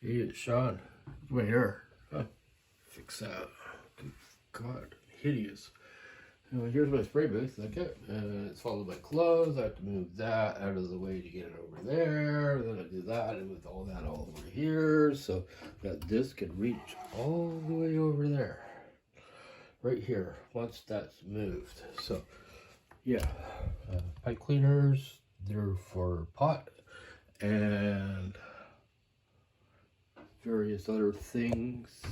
Hey, Sean, it's my hair. Huh. Fix that. God, hideous. Anyway, here's my spray booth. Okay, and it's followed by clothes. I have to move that out of the way to get it over there. Then I do that and move all that all over here, so that this can reach all the way over there, right here. Once that's moved, so yeah, pipe cleaners. They're for pot and various other things.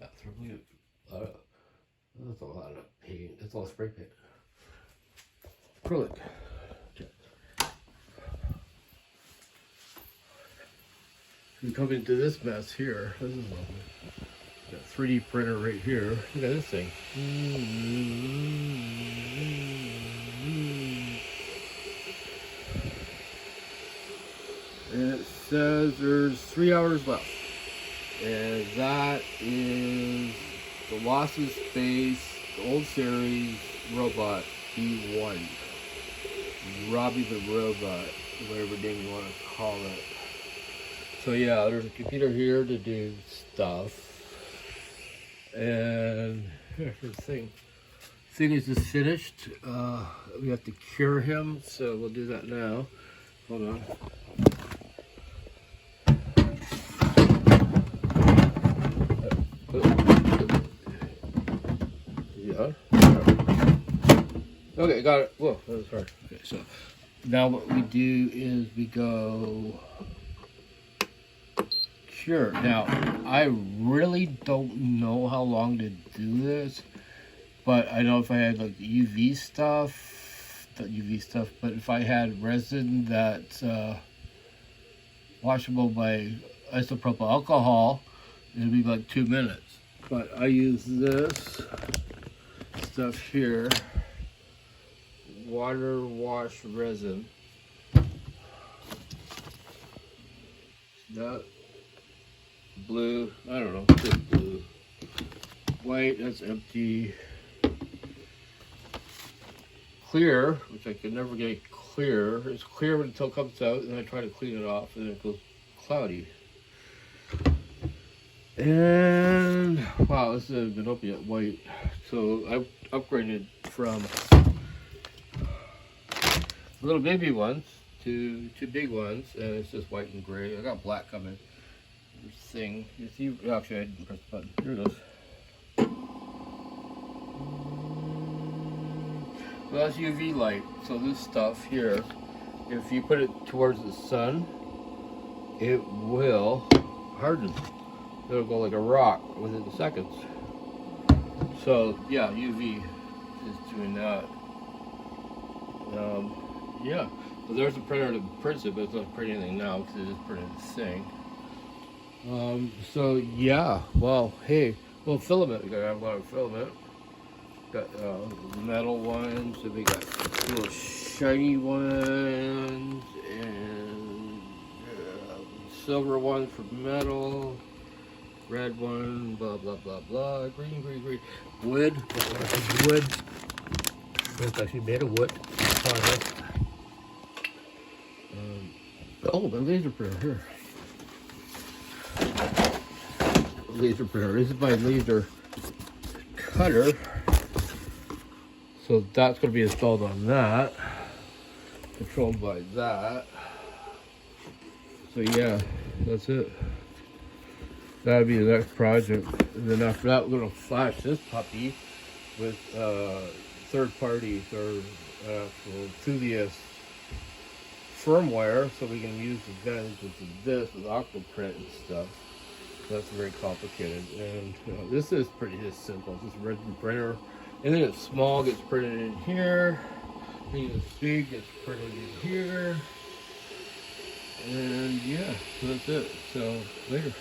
That's really that's a lot of paint. It's all spray paint. Acrylic. Okay. We come into this mess here. This is lovely. Got a 3D printer right here. Look at this thing. And it says there's 3 hours left. And that is the Lost in Space, the old series robot B1. Robbie the Robot, whatever name you want to call it. So yeah, there's a computer here to do stuff. And here's the thing. Thing is just finished. We have to cure him, so we'll do that now. Hold on. Yeah. Okay, got it. Whoa, that was hard. Okay, so now what we do is we go cure. Now, I really don't know how long to do this, but I know if I had like the UV stuff, but if I had resin that's washable by isopropyl alcohol, it'd be like 2 minutes. But I use this stuff here, water wash resin. That blue, I don't know, it's blue. White, that's empty. Clear, which I can never get clear. It's clear until it comes out, and I try to clean it off, and it goes cloudy. And wow, this is an opiate white. So I upgraded from little baby ones to two big ones, and it's just white and gray. I got black coming. This thing, you see, actually I didn't press the button. Here it is. So that's UV light. So this stuff here, if you put it towards the sun, it will harden. It'll go like a rock within seconds. So yeah, UV is doing that. Yeah, so there's a printer that prints it, but it's not printing anything now because it is printing this thing. So yeah, well, hey, well, filament. We gotta have a lot of filament. Got metal ones, and we got little shiny ones, and silver ones for metal. Red one, blah blah blah blah. Green. Wood. Wood. It's actually made of wood. Oh, my laser printer here. Laser printer. This is my laser cutter. So that's going to be installed on that. Controlled by that. So yeah, that's it. That'll be the next project. And then after that, we're going to flash this puppy with third parties or enthusiast firmware, so we can use the advantages of this with Octoprint and stuff. So that's very complicated. And you know, this is pretty just simple. Just a resin printer. Anything that's small gets printed in here. Anything that's big gets printed in here. And yeah, so that's it. So later.